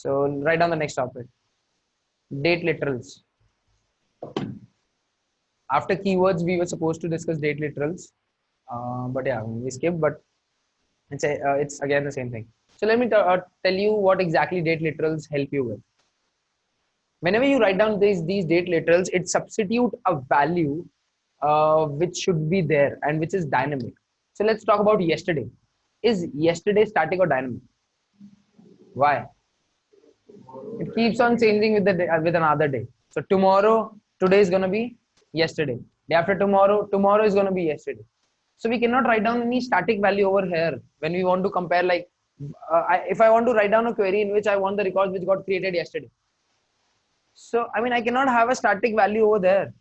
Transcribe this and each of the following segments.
So write down the next topic, date literals. After keywords we were supposed to discuss date literals, but yeah, we skipped. But it's again the same thing. So let me tell you what exactly date literals help you with. Whenever you write down these date literals, it substitute a value which should be there and which is dynamic. So let's talk about yesterday. Is yesterday static or dynamic? Why? It keeps on changing with the day, with another day. So tomorrow, today is going to be yesterday. Day after tomorrow, tomorrow is going to be yesterday. So we cannot write down any static value over here when we want to compare. Like if I want to write down a query in which I want the records which got created yesterday, so I mean I cannot have a static value over there.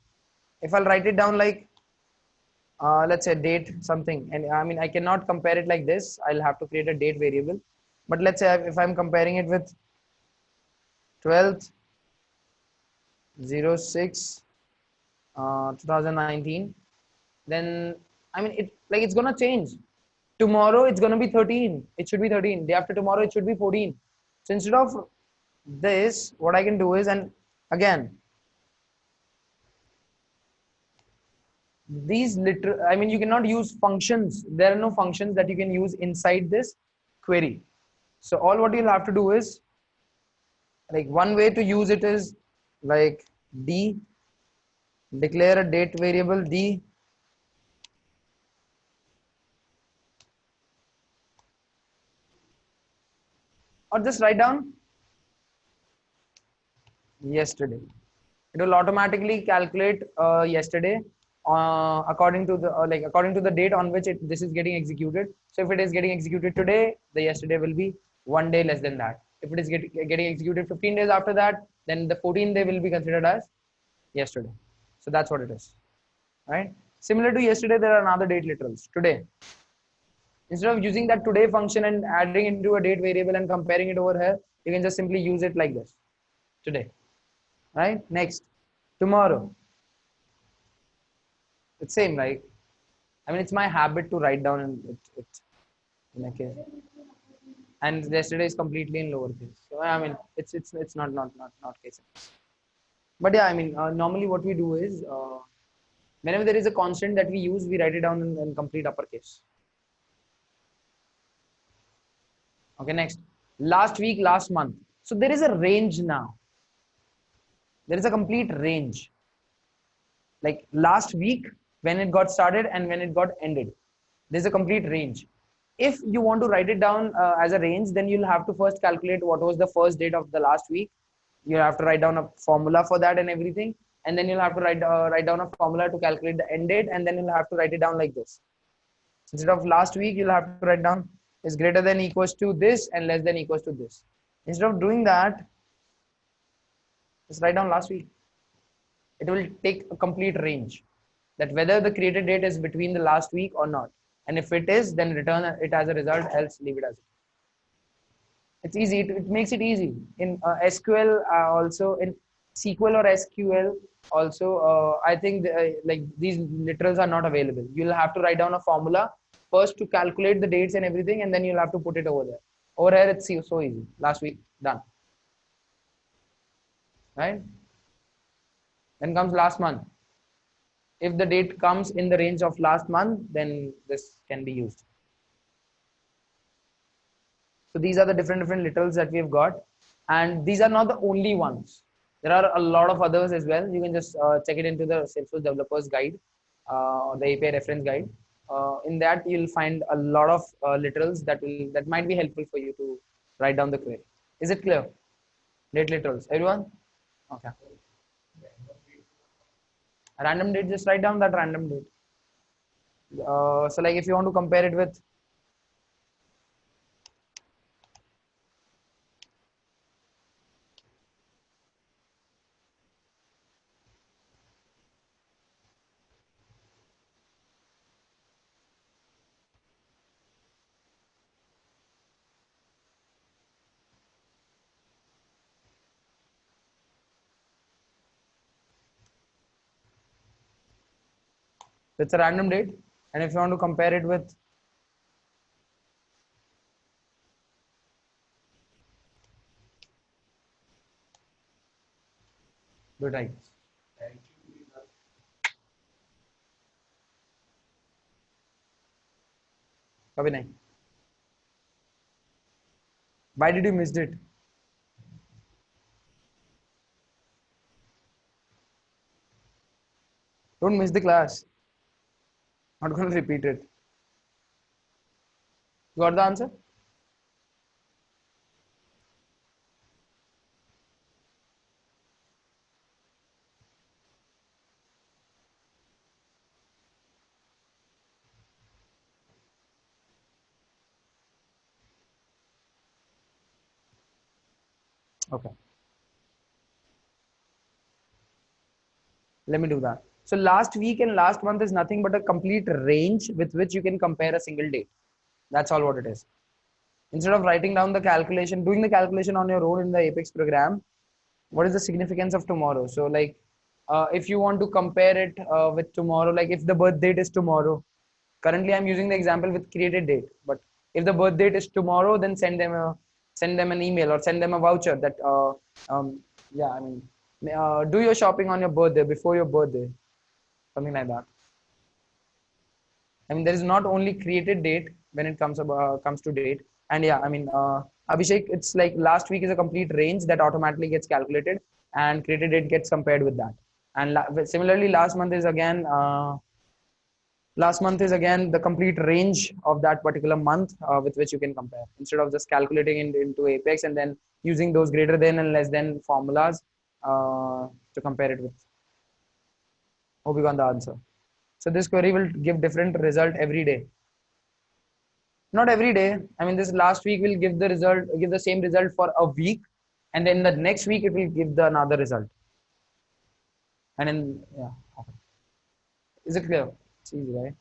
If I'll write it down like let's say date something, and I mean I cannot compare it like this. I'll have to create a date variable. But let's say if I'm comparing it with 12th 06 2019, then I mean it's gonna change. Tomorrow it's gonna be 13. It should be 13. Day after tomorrow it should be 14. So instead of this, what I can do is, and again, these literal, I mean you cannot use functions. There are no functions that you can use inside this query. So all what you'll have to do is, like, one way to use it is like d, declare a date variable d, or just write down yesterday. It will automatically calculate yesterday according to the according to the date on which this is getting executed. So if it is getting executed today, the yesterday will be 1 day less than that. If it is getting executed 15 days after that, then the 14th day will be considered as yesterday. So that's what it is, right? Similar to yesterday, there are another date literals. Today, instead of using that today function and adding into a date variable and comparing it over here, you can just simply use it like this, today, right? Next, tomorrow. It's same, right? I mean, it's my habit to write down it in a case, and yesterday is completely in lowercase. So I mean, it's not case. But yeah, I mean, normally what we do is, whenever there is a constant that we use, we write it down in complete uppercase. Okay, next, last week, last month. So there is a range now. There is a complete range. Like last week, when it got started and when it got ended, there's a complete range. If you want to write it down as a range, then you'll have to first calculate what was the first date of the last week. You have to write down a formula for that and everything, and then you'll have to write down a formula to calculate the end date, and then you'll have to write it down like this. Instead of last week, you'll have to write down is greater than equals to this and less than equals to this. Instead of doing that, just write down last week. It will take a complete range, that whether the created date is between the last week or not. And if it is, then return it as a result, else leave it as it. It's easy. It makes it easy. In SQL, also in SQL or SQL, also, I think like these literals are not available. You'll have to write down a formula first to calculate the dates and everything, and then you'll have to put it over there. Over here, it's so easy. Last week, done. Right? Then comes last month. If the date comes in the range of last month, then this can be used. So these are the different literals that we've got, and these are not the only ones. There are a lot of others as well. You can just check it into the Salesforce Developers Guide or the API Reference Guide. In that, you'll find a lot of literals that might be helpful for you to write down the query. Is it clear? Date literals, everyone? Okay. A random date, just write down that random date. So like if you want to compare it with it's a random date, and if you want to compare it with Do it right. कभी नहीं. Why did you missed it? Don't miss the class. Not going to repeat it. You got the answer? Okay. Let me do that. So last week and last month is nothing but a complete range with which you can compare a single date. That's all what it is. Instead of writing down the calculation, doing the calculation on your own in the Apex program, what is the significance of tomorrow? So like, if you want to compare it with tomorrow, like if the birth date is tomorrow, currently I'm using the example with created date, but if the birth date is tomorrow, then send them an email or send them a voucher that yeah, I mean, do your shopping on your birthday, before your birthday, something like that. I mean, there is not only created date when it comes to date, and yeah, I mean, Abhishek, it's like last week is a complete range that automatically gets calculated, and created date gets compared with that. And similarly, last month is again the complete range of that particular month with which you can compare instead of just calculating it into Apex and then using those greater than and less than formulas to compare it with. Hope you got the answer. So this query will give different result every day. Not every day. I mean, this last week will give the result, give the same result for a week, and then the next week it will give the another result. And then yeah, is it clear? It's easy, right?